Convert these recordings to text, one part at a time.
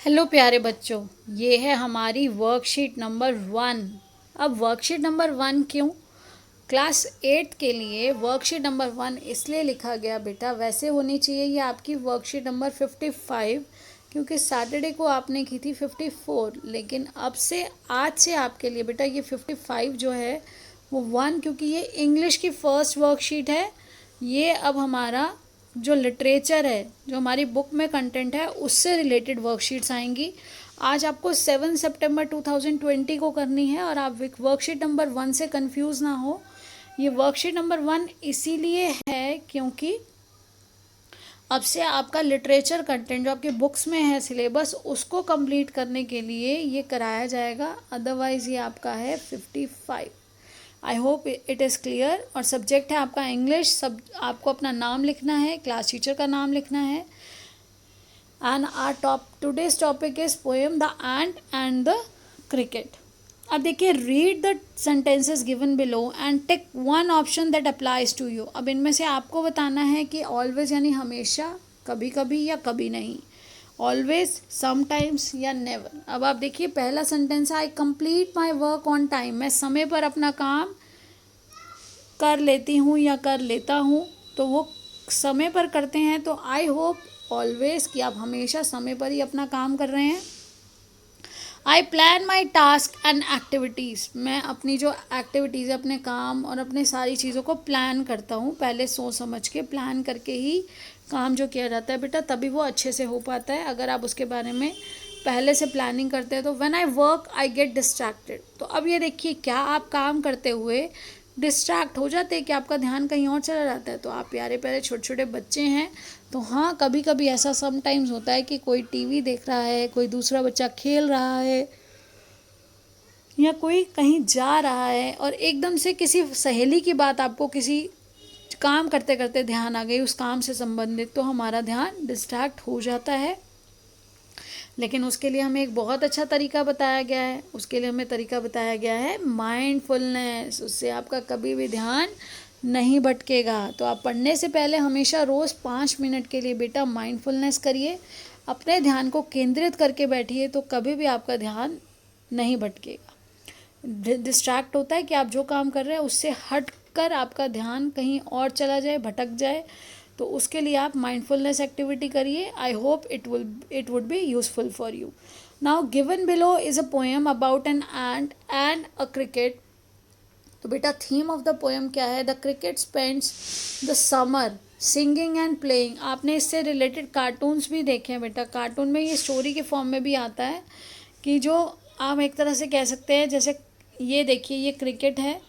Hello प्यारे बच्चों, ये है हमारी वर्कशीट नंबर 1। अब वर्कशीट नंबर 1 क्यों? क्लास 8 के लिए वर्कशीट नंबर 1 इसलिए लिखा गया बेटा, वैसे होनी चाहिए ये आपकी वर्कशीट नंबर 55, क्योंकि सैटरडे को आपने की थी 54, लेकिन आज से आपके लिए बेटा ये 55 जो है वो 1, क्योंकि ये इंग्लिश की फर्स्ट वर्कशीट है। ये अब हमारा जो लिटरेचर है, जो हमारी बुक में कंटेंट है, उससे रिलेटेड वर्कशीट्स आएंगी। आज आपको 7 सितंबर 2020 को करनी है और आप वर्कशीट नंबर 1 से कंफ्यूज ना हो। ये वर्कशीट नंबर 1 इसीलिए है क्योंकि अब से आपका लिटरेचर कंटेंट जो आपके बुक्स में है सिलेबस, उसको कंप्लीट करने के लिए ये कराया जाएगा। अदरवाइज़ ये आपका है 55। I hope it is clear. और सब्जेक्ट है आपका इंग्लिश। सब आपको अपना नाम लिखना है, क्लास टीचर का नाम लिखना है। And our today's topic is poem the ant and the cricket. अब देखिए, read the sentences given below and tick one option that applies to you. अब इनमें से आपको बताना है कि ऑलवेज यानी हमेशा, कभी कभी या कभी नहीं, ऑलवेज, समटाइम्स या नेवर। अब आप देखिए, पहला सेंटेंस है आई complete my work on time. मैं समय पर अपना काम कर लेती हूँ या कर लेता हूँ, तो वो समय पर करते हैं। तो आई होप ऑलवेज कि आप हमेशा समय पर ही अपना काम कर रहे हैं। I plan my task and activities. मैं अपनी जो एक्टिविटीज़ है, अपने काम और अपने सारी चीज़ों को प्लान करता हूँ। पहले सोच समझ के प्लान करके ही काम जो किया जाता है बेटा, तभी वो अच्छे से हो पाता है। अगर आप उसके बारे में पहले से प्लानिंग करते हैं तो when I work I get distracted. तो अब ये देखिए, क्या आप काम करते हुए डिस्ट्रैक्ट हो जाते हैं कि आपका ध्यान कहीं और चला जाता है? तो आप प्यारे प्यारे छोटे छोटे बच्चे हैं, तो हाँ, कभी कभी ऐसा समटाइम्स होता है कि कोई टीवी देख रहा है, कोई दूसरा बच्चा खेल रहा है, या कोई कहीं जा रहा है और एकदम से किसी सहेली की बात आपको किसी काम करते करते ध्यान आ गई, उस काम से संबंधित, तो हमारा ध्यान डिस्ट्रैक्ट हो जाता है। लेकिन उसके लिए हमें एक बहुत अच्छा तरीका बताया गया है। उसके लिए हमें तरीका बताया गया है माइंडफुलनेस। उससे आपका कभी भी ध्यान नहीं भटकेगा। तो आप पढ़ने से पहले हमेशा रोज़ 5 मिनट के लिए बेटा माइंडफुलनेस करिए, अपने ध्यान को केंद्रित करके बैठिए, तो कभी भी आपका ध्यान नहीं भटकेगा। डिस्ट्रैक्ट होता है कि आप जो काम कर रहे हैं उससे हट कर आपका ध्यान कहीं और चला जाए, भटक जाए, तो उसके लिए आप माइंडफुलनेस एक्टिविटी करिए। I hope it would be useful for you. Now given below is a poem about an ant and a cricket. तो बेटा, थीम ऑफ द पोएम क्या है? The cricket spends the summer singing and playing. आपने इससे related cartoons भी देखे हैं बेटा। कार्टून में ये स्टोरी के फॉर्म में भी आता है कि जो आप एक तरह से कह सकते हैं, जैसे ये देखिए, ये क्रिकेट है।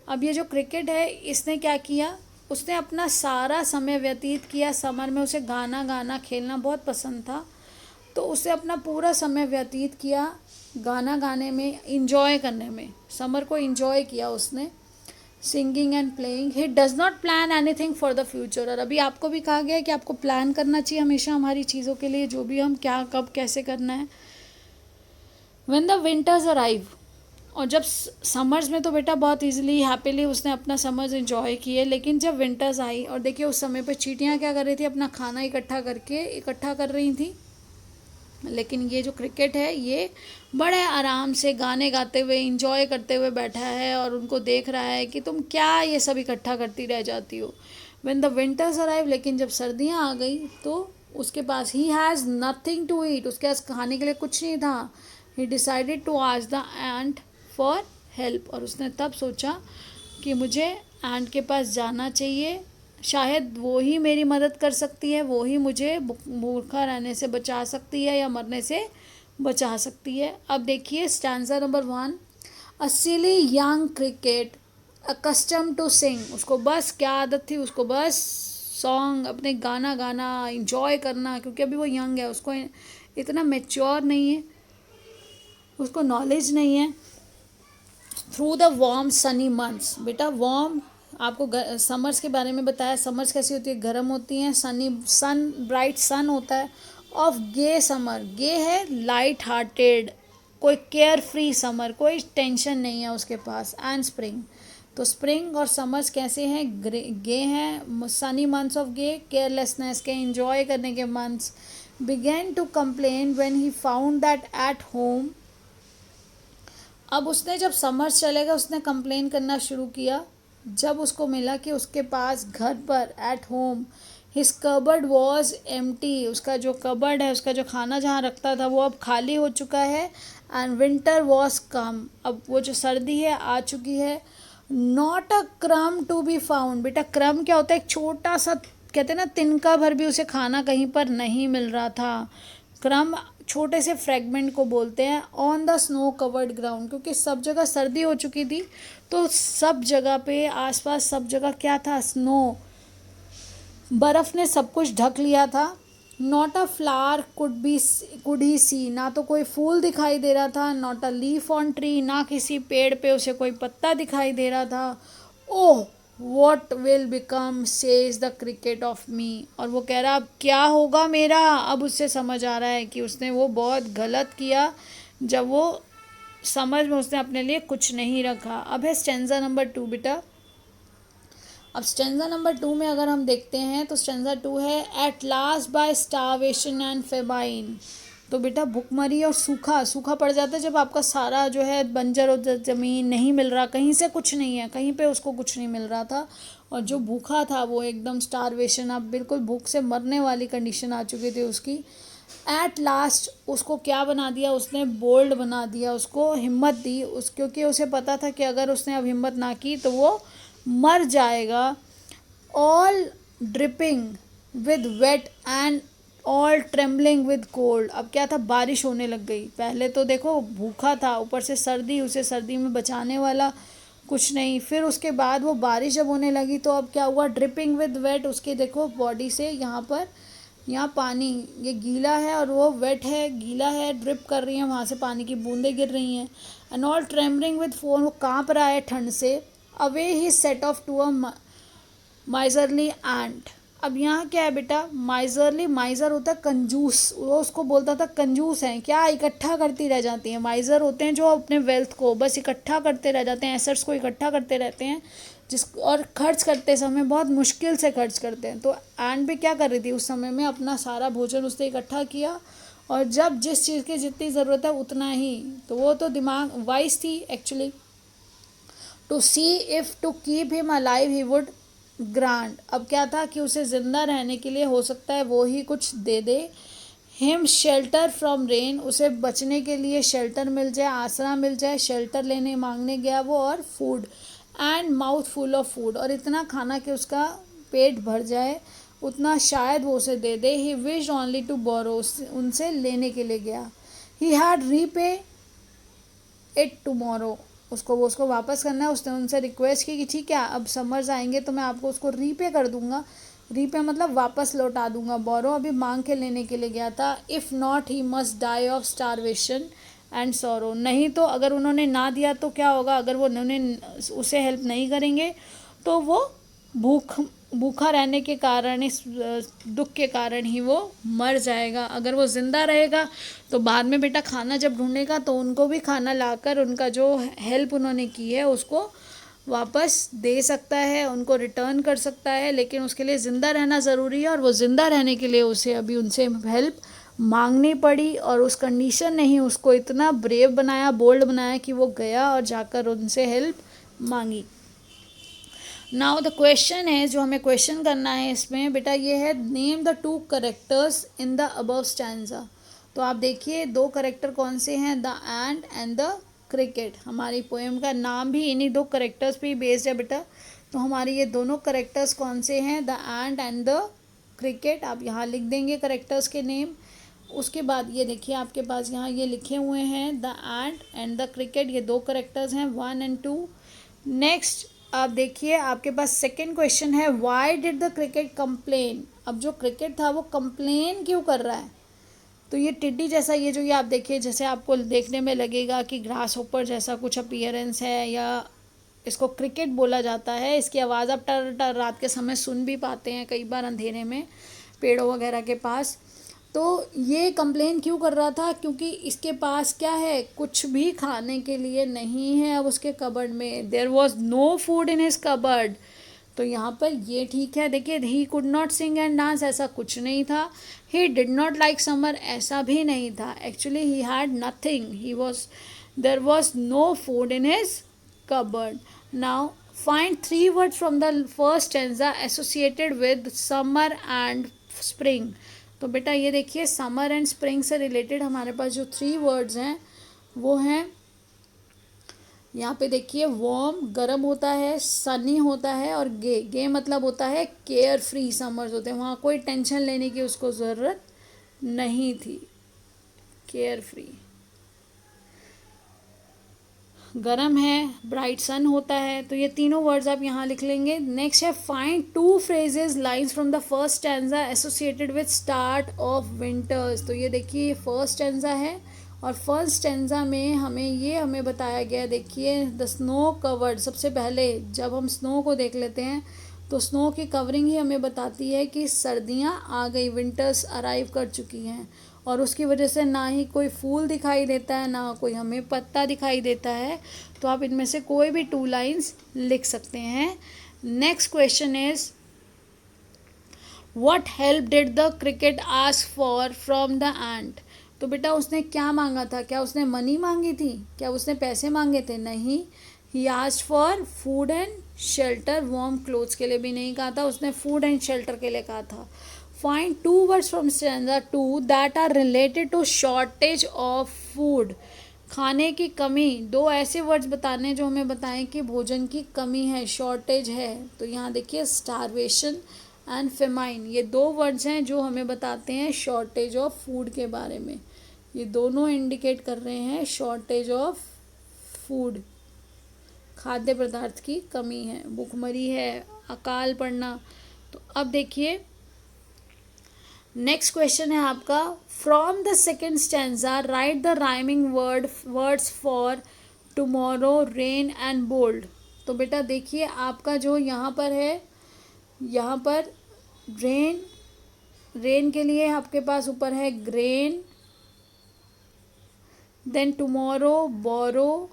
अब ये जो क्रिकेट है, इसने क्या किया? उसने अपना सारा समय व्यतीत किया समर में। उसे गाना गाना खेलना बहुत पसंद था, तो उसे अपना पूरा समय व्यतीत किया गाना गाने में, इंजॉय करने में। समर को इंजॉय किया उसने, singing and playing. He does not plan anything for the future. और अभी आपको भी कहा गया है कि आपको प्लान करना चाहिए हमेशा हमारी चीज़ों के लिए, जो भी हम क्या कब कैसे करना है। When the winters arrive. और जब समर्स में तो बेटा बहुत इजीली हैप्पीली उसने अपना समर्स एंजॉय किए, लेकिन जब विंटर्स आई, और देखिए उस समय पे चींटियाँ क्या कर रही थी? अपना खाना इकट्ठा कर रही थी। लेकिन ये जो क्रिकेट है, ये बड़े आराम से गाने गाते हुए, इंजॉय करते हुए बैठा है और उनको देख रहा है कि तुम क्या ये सब इकट्ठा करती रह जाती हो। व्हेन द विंटर्स अराइव, लेकिन जब सर्दियाँ आ गई तो उसके पास he has nothing to eat. उसके पास खाने के लिए कुछ नहीं था। He decided to ask the ant for help. और उसने तब सोचा कि मुझे एंट के पास जाना चाहिए, शायद वो ही मेरी मदद कर सकती है, वो ही मुझे भूखा रहने से बचा सकती है या मरने से बचा सकती है। अब देखिए stanza number 1। A silly young cricket accustomed to sing. उसको बस क्या आदत थी? उसको बस सॉन्ग, अपने गाना गाना, इंजॉय करना, क्योंकि अभी वो यंग है, उसको इतना मेच्योर नहीं है, उसको नॉलेज नहीं है। Through the warm Sunny months. बेटा वार्म, आपको समर्स के बारे में बताया। समर्स कैसी होती है? गर्म होती हैं। सनी, सन, ब्राइट सन होता है। ऑफ गे समर, गे है लाइट हार्टेड, कोई केयर फ्री समर, कोई टेंशन नहीं है उसके पास। एंड स्प्रिंग, तो स्प्रिंग और समर्स कैसे हैं? गे हैं। Sunny months of gay, carelessness के, इंजॉय करने के months. began to complain when he found that at home. अब उसने जब समर्स चलेगा उसने कंप्लेन करना शुरू किया जब उसको मिला कि उसके पास घर पर at home his cupboard was empty, उसका जो कबर्ड है, उसका जो खाना जहाँ रखता था वो अब खाली हो चुका है. एंड विंटर वॉज कम, अब वो जो सर्दी है आ चुकी है. नॉट अ क्रम टू बी फाउंड. बेटा क्रम क्या होता है? एक छोटा सा, कहते हैं ना, तिनका भर भी उसे खाना कहीं पर नहीं मिल रहा था. क्रम छोटे से फ्रेगमेंट को बोलते हैं. On the snow covered ground, क्योंकि सब जगह सर्दी हो चुकी थी तो सब जगह पे आसपास सब जगह क्या था? स्नो, बर्फ़ ने सब कुछ ढक लिया था. Not a flower could he see, ना तो कोई फूल दिखाई दे रहा था. Not a leaf on tree, ना किसी पेड़ पे उसे कोई पत्ता दिखाई दे रहा था. Oh what will become says the cricket of me, और वो कह रहा अब क्या होगा मेरा. अब उससे समझ आ रहा है कि उसने वो बहुत गलत किया जब वो समझ में उसने अपने लिए कुछ नहीं रखा. अब है स्टेंजा नंबर 2 बेटा. अब स्टेंजा नंबर 2 में अगर हम देखते हैं तो स्टेंजा 2 है at last by starvation and famine. तो बेटा भुखमरी और सूखा, सूखा पड़ जाता है जब आपका सारा जो है बंजर और ज़मीन नहीं मिल रहा, कहीं से कुछ नहीं है, कहीं पे उसको कुछ नहीं मिल रहा था. और जो भूखा था वो एकदम स्टारवेशन, अब बिल्कुल भूख से मरने वाली कंडीशन आ चुकी थी उसकी. एट लास्ट उसको क्या बना दिया उसने? बोल्ड बना दिया, उसको हिम्मत दी उस, क्योंकि उसे पता था कि अगर उसने अब हिम्मत ना की तो वो मर जाएगा. All dripping with weight and all trembling with cold. अब क्या था? बारिश होने लग गई. पहले तो देखो भूखा था, ऊपर से सर्दी, उसे सर्दी में बचाने वाला कुछ नहीं. फिर उसके बाद वो बारिश जब होने लगी तो अब क्या हुआ? ड्रिपिंग विद वेट, उसके देखो बॉडी से यहाँ पर, यहाँ पानी, ये गीला है और वो वेट है, गीला है, ड्रिप कर रही है, वहाँ से पानी की बूंदें गिर रही हैं. And all trembling with phone, वो काँप रहा है ठंड से. Away he set off to a miserly ant. अब यहाँ क्या है बेटा? माइजरली, माइजर होता है कंजूस, वो उसको बोलता था कंजूस हैं क्या, इकट्ठा करती रह जाती हैं. माइजर होते हैं जो अपने वेल्थ को बस इकट्ठा करते रह जाते हैं, एसेट्स को इकट्ठा करते रहते हैं, जिस और खर्च करते समय बहुत मुश्किल से खर्च करते हैं. तो एंट भी क्या कर रही थी उस समय में? अपना सारा भोजन उसने इकट्ठा किया और जब जिस चीज़ की जितनी ज़रूरत है उतना ही. तो वो तो दिमाग वाइज थी actually. To see if to keep him alive he would grant. अब क्या था कि उसे ज़िंदा रहने के लिए हो सकता है वो ही कुछ दे दे. हिम शेल्टर फ्रॉम रेन, उसे बचने के लिए शेल्टर मिल जाए, आसरा मिल जाए. शेल्टर लेने मांगने गया वो. और food and mouth full of food, और इतना खाना कि उसका पेट भर जाए उतना शायद वो उसे दे दे. ही विश ओनली टू बोरो, उनसे लेने के लिए गया. He had repay it tomorrow, उसको वापस करना है. उसने उनसे रिक्वेस्ट की कि ठीक है अब समर्स आएंगे तो मैं आपको उसको रीपे कर दूंगा. रीपे मतलब वापस लौटा दूंगा. बोरो अभी मांग के लेने के लिए गया था. If not he must die of starvation and sorrow. नहीं तो अगर उन्होंने ना दिया तो क्या होगा? अगर वो उन्होंने उसे हेल्प नहीं करेंगे तो वो भूखा रहने के कारण, इस दुख के कारण ही वो मर जाएगा. अगर वो ज़िंदा रहेगा तो बाद में बेटा खाना जब ढूंढेगा तो उनको भी खाना लाकर उनका जो हेल्प उन्होंने की है उसको वापस दे सकता है, उनको रिटर्न कर सकता है. लेकिन उसके लिए ज़िंदा रहना ज़रूरी है और वो ज़िंदा रहने के लिए उसे अभी उनसे हेल्प मांगनी पड़ी. और उस कंडीशन ने ही उसको इतना ब्रेव बनाया, बोल्ड बनाया कि वो गया और जाकर उनसे हेल्प मांगी. नाउ द क्वेश्चन है, जो हमें क्वेश्चन करना है इसमें बेटा ये है, name the 2 characters in the above stanza. तो आप देखिए 2 करेक्टर कौन से हैं? The ant and the cricket. हमारी पोएम का नाम भी इन्हीं 2 करेक्टर्स पे ही बेस्ड है बेटा. तो हमारी ये दोनों करेक्टर्स कौन से हैं? The ant and the cricket. आप यहाँ लिख देंगे करेक्टर्स के नेम. उसके बाद ये देखिए आपके पास यहाँ ये लिखे हुए हैं the ant and the cricket, ये 2 करेक्टर्स हैं 1 एंड 2. नेक्स्ट आप देखिए आपके पास सेकंड क्वेश्चन है, why did the cricket complain. अब जो क्रिकेट था वो कंप्लेन क्यों कर रहा है? तो ये टिड्डी जैसा, ये जो ये आप देखिए, जैसे आपको देखने में लगेगा कि ग्रास होपर जैसा कुछ अपीयरेंस है, या इसको क्रिकेट बोला जाता है. इसकी आवाज़ आप टर टर रात के समय सुन भी पाते हैं कई बार अंधेरे में पेड़ों वगैरह के पास. तो ये कंप्लेन क्यों कर रहा था? क्योंकि इसके पास क्या है? कुछ भी खाने के लिए नहीं है अब उसके कबर्ड में. There was no food in his cupboard. तो यहाँ पर ये ठीक है। देखिए, he could not sing and dance, ऐसा कुछ नहीं था। He did not like summer, ऐसा भी नहीं था। Actually he had nothing, there was no food in his cupboard. Now find 3 words from the first stanza associated with summer and spring. तो बेटा ये देखिए, समर एंड स्प्रिंग से related हमारे पास जो 3 words हैं वो हैं, यहाँ पे देखिए, वार्म गर्म होता है, सनी होता है, और गे गे मतलब होता है केयर फ्री समर्स होते हैं, वहाँ कोई टेंशन लेने की उसको ज़रूरत नहीं थी, केयर फ्री। गरम है, ब्राइट सन होता है। तो ये तीनों वर्ड्स आप यहाँ लिख लेंगे। नेक्स्ट है, find 2 phrases lines from the first stanza associated with start of winters. तो ये देखिए, ये फर्स्ट स्टैंजा है, और फर्स्ट स्टैंजा में हमें बताया गया, देखिए, द स्नो कवर्ड। सबसे पहले जब हम स्नो को देख लेते हैं तो स्नो की कवरिंग ही हमें बताती है कि सर्दियाँ आ गई, विंटर्स अराइव कर चुकी हैं, और उसकी वजह से ना ही कोई फूल दिखाई देता है, ना कोई हमें पत्ता दिखाई देता है। तो आप इनमें से कोई भी 2 lines लिख सकते हैं। Next question is, what help did the cricket ask for from the ant. तो बेटा उसने क्या मांगा था? क्या उसने मनी मांगी थी? क्या उसने पैसे मांगे थे? नहीं। He asked for food and shelter, warm clothes के लिए भी नहीं कहा था उसने, फूड एंड शेल्टर के लिए कहा था। Find 2 words from stanza 2 that are related to shortage of food. खाने की कमी, 2 ऐसे वर्ड्स बताने जो हमें बताएं कि भोजन की कमी है, शॉर्टेज है। तो यहाँ देखिए, स्टारवेशन एंड फेमाइन, ये 2 वर्ड्स हैं जो हमें बताते हैं शॉर्टेज ऑफ फूड के बारे में। ये दोनों इंडिकेट कर रहे हैं शॉर्टेज ऑफ फूड, खाद्य पदार्थ की कमी है, भूखमरी है, अकाल पड़ना। तो अब देखिए, नेक्स्ट क्वेश्चन है आपका, from the second stanza write the rhyming words for tomorrow, rain and bold. तो बेटा देखिए, आपका जो यहाँ पर है, यहाँ पर रेन के लिए आपके पास ऊपर है ग्रेन, देन टुमारो, बोरो,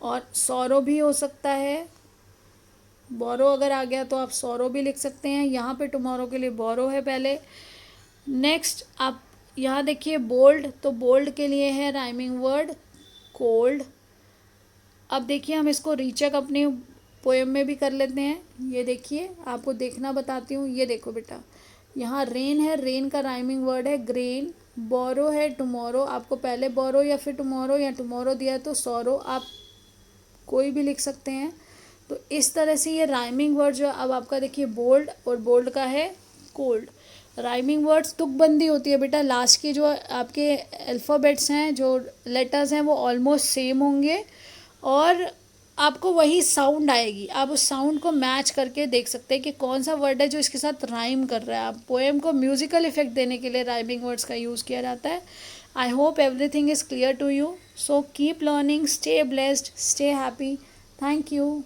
और सौरो भी हो सकता है। बोरो अगर आ गया तो आप सौरो भी लिख सकते हैं। यहाँ पे टुमारो के लिए बोरो है पहले। नेक्स्ट आप यहाँ देखिए, बोल्ड, तो बोल्ड के लिए है राइमिंग वर्ड कोल्ड। अब देखिए, हम इसको रीचेक अपनी पोएम में भी कर लेते हैं। ये देखिए, आपको देखना बताती हूँ। ये देखो बेटा, यहाँ रेन है, रेन का राइमिंग वर्ड है ग्रेन। बोरो है टुमारो, आपको पहले बोरो या फिर टुमारो, या टुमारो दिया तो सौरो, आप कोई भी लिख सकते हैं। तो इस तरह से ये राइमिंग वर्ड जो अब आपका देखिए, बोल्ड, और बोल्ड का है कोल्ड। राइमिंग वर्ड्स तुकबंदी होती है बेटा, लास्ट के जो आपके अल्फ़ाबेट्स हैं, जो लेटर्स हैं, वो ऑलमोस्ट सेम होंगे, और आपको वही साउंड आएगी। आप उस साउंड को मैच करके देख सकते हैं कि कौन सा वर्ड है जो इसके साथ राइम कर रहा है। आप पोएम को म्यूजिकल इफेक्ट देने के लिए राइमिंग वर्ड्स का यूज़ किया जाता है। I hope everything is clear to you, so keep learning, stay blessed, stay happy. Thank you.